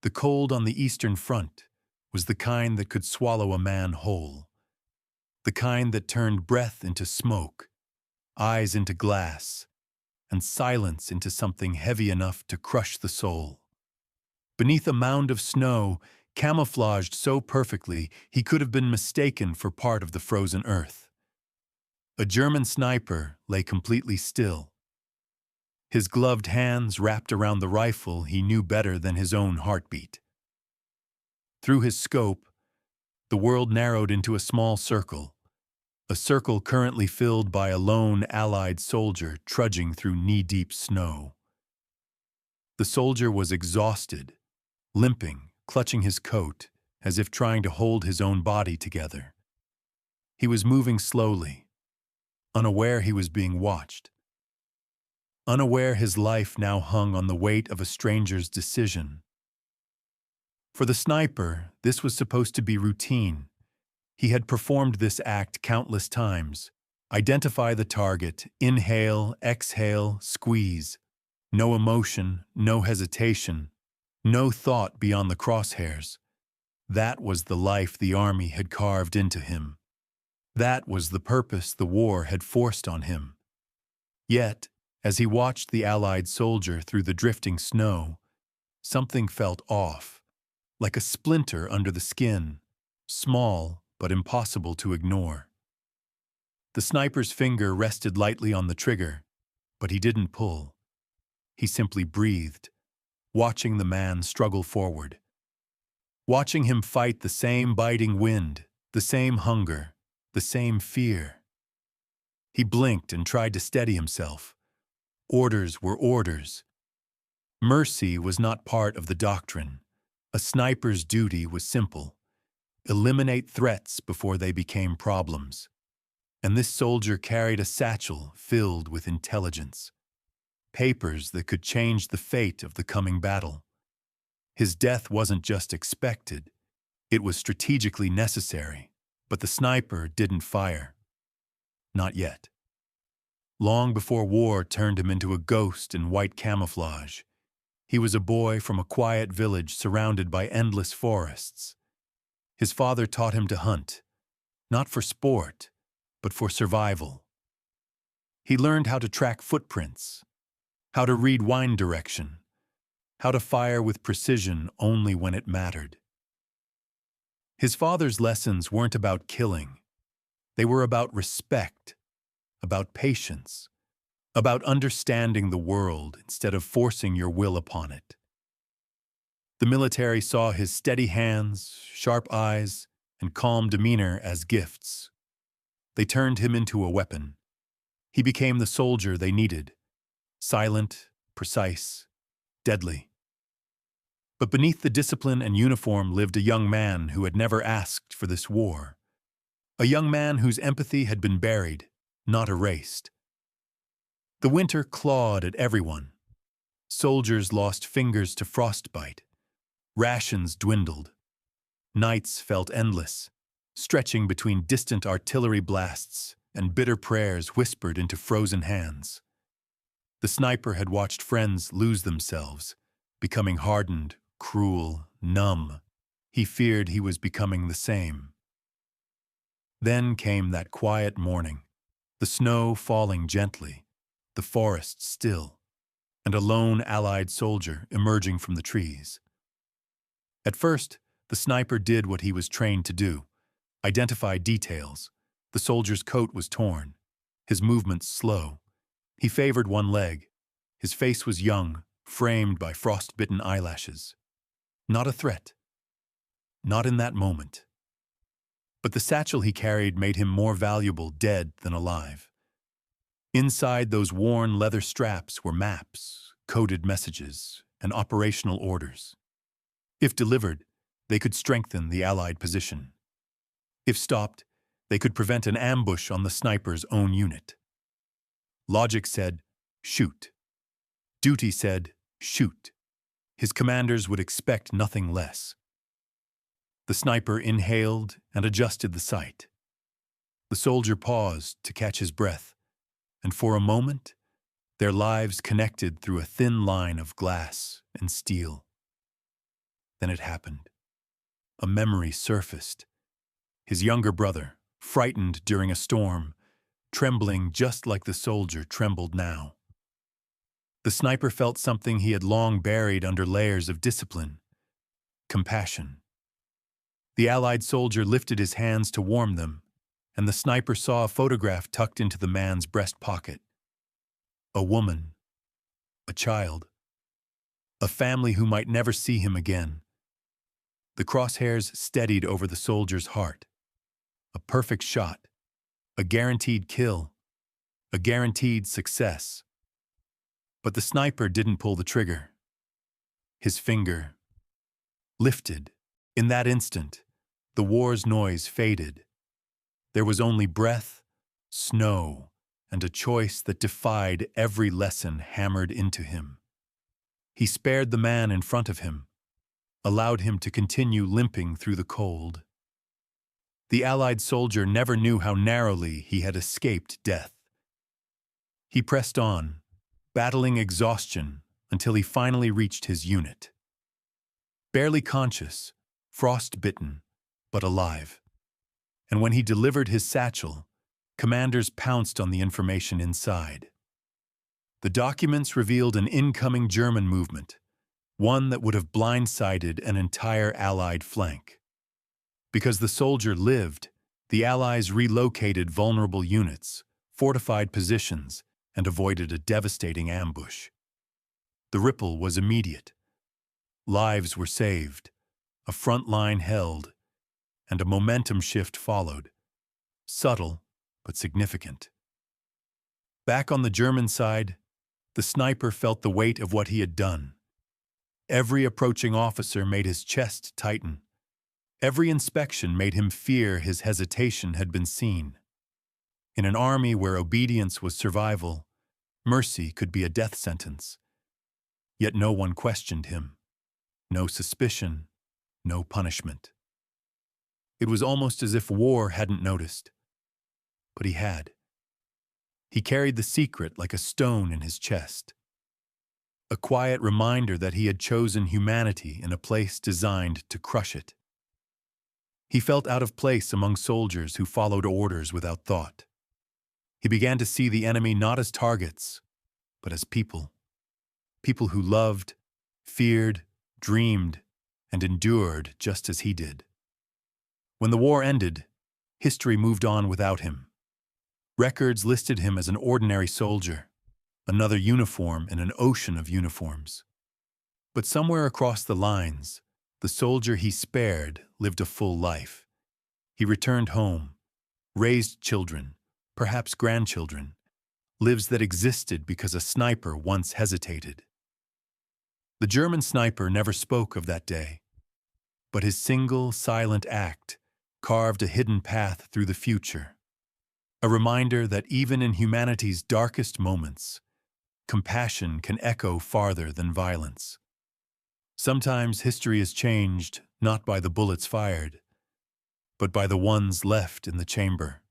The cold on the Eastern Front was the kind that could swallow a man whole, the kind that turned breath into smoke, eyes into glass, and silence into something heavy enough to crush the soul. Beneath a mound of snow, camouflaged so perfectly he could have been mistaken for part of the frozen earth. A German sniper lay completely still. His gloved hands wrapped around the rifle he knew better than his own heartbeat. Through his scope, the world narrowed into a small circle, a circle currently filled by a lone Allied soldier trudging through knee-deep snow. The soldier was exhausted, limping, clutching his coat, as if trying to hold his own body together. He was moving slowly, unaware he was being watched. Unaware his life now hung on the weight of a stranger's decision. For the sniper, this was supposed to be routine. He had performed this act countless times. Identify the target, inhale, exhale, squeeze. No emotion, no hesitation, no thought beyond the crosshairs. That was the life the army had carved into him. That was the purpose the war had forced on him. Yet, as he watched the Allied soldier through the drifting snow, something felt off, like a splinter under the skin, small but impossible to ignore. The sniper's finger rested lightly on the trigger, but he didn't pull. He simply breathed, watching the man struggle forward. Watching him fight the same biting wind, the same hunger, the same fear. He blinked and tried to steady himself. Orders were orders. Mercy was not part of the doctrine. A sniper's duty was simple: eliminate threats before they became problems. And this soldier carried a satchel filled with intelligence. Papers that could change the fate of the coming battle. His death wasn't just expected, it was strategically necessary, but the sniper didn't fire. Not yet. Long before war turned him into a ghost in white camouflage, he was a boy from a quiet village surrounded by endless forests. His father taught him to hunt, not for sport, but for survival. He learned how to track footprints, how to read wind direction, how to fire with precision only when it mattered. His father's lessons weren't about killing. They were about respect, about patience, about understanding the world instead of forcing your will upon it. The military saw his steady hands, sharp eyes, and calm demeanor as gifts. They turned him into a weapon. He became the soldier they needed, silent, precise, deadly. But beneath the discipline and uniform lived a young man who had never asked for this war. A young man whose empathy had been buried, not erased. The winter clawed at everyone. Soldiers lost fingers to frostbite. Rations dwindled. Nights felt endless, stretching between distant artillery blasts and bitter prayers whispered into frozen hands. The sniper had watched friends lose themselves, becoming hardened, cruel, numb. He feared he was becoming the same. Then came that quiet morning, the snow falling gently, the forest still, and a lone Allied soldier emerging from the trees. At first, the sniper did what he was trained to do: identify details. The soldier's coat was torn, his movements slow. He favored one leg. His face was young, framed by frost-bitten eyelashes. Not a threat. Not in that moment. But the satchel he carried made him more valuable dead than alive. Inside those worn leather straps were maps, coded messages, and operational orders. If delivered, they could strengthen the Allied position. If stopped, they could prevent an ambush on the sniper's own unit. Logic said, shoot. Duty said, shoot. His commanders would expect nothing less. The sniper inhaled and adjusted the sight. The soldier paused to catch his breath, and for a moment, their lives connected through a thin line of glass and steel. Then it happened. A memory surfaced. His younger brother, frightened during a storm, trembling just like the soldier trembled now. The sniper felt something he had long buried under layers of discipline: compassion. The Allied soldier lifted his hands to warm them, and the sniper saw a photograph tucked into the man's breast pocket. A woman, a child, a family who might never see him again. The crosshairs steadied over the soldier's heart. A perfect shot, a guaranteed kill, a guaranteed success. But the sniper didn't pull the trigger. His finger lifted. In that instant, the war's noise faded. There was only breath, snow, and a choice that defied every lesson hammered into him. He spared the man in front of him, allowed him to continue limping through the cold. The Allied soldier never knew how narrowly he had escaped death. He pressed on, battling exhaustion until he finally reached his unit. Barely conscious, frost-bitten, but alive. And when he delivered his satchel, commanders pounced on the information inside. The documents revealed an incoming German movement, one that would have blindsided an entire Allied flank. Because the soldier lived, the Allies relocated vulnerable units, fortified positions, and avoided a devastating ambush. The ripple was immediate. Lives were saved, a front line held, and a momentum shift followed, subtle but significant. Back on the German side, the sniper felt the weight of what he had done. Every approaching officer made his chest tighten. Every inspection made him fear his hesitation had been seen. In an army where obedience was survival, mercy could be a death sentence. Yet no one questioned him. No suspicion, no punishment. It was almost as if war hadn't noticed. But he had. He carried the secret like a stone in his chest. A quiet reminder that he had chosen humanity in a place designed to crush it. He felt out of place among soldiers who followed orders without thought. He began to see the enemy not as targets, but as people. People who loved, feared, dreamed, and endured just as he did. When the war ended, history moved on without him. Records listed him as an ordinary soldier, another uniform in an ocean of uniforms. But somewhere across the lines, the soldier he spared lived a full life. He returned home, raised children, perhaps grandchildren, lives that existed because a sniper once hesitated. The German sniper never spoke of that day, but his single, silent act carved a hidden path through the future, a reminder that even in humanity's darkest moments, compassion can echo farther than violence. Sometimes history is changed not by the bullets fired, but by the ones left in the chamber.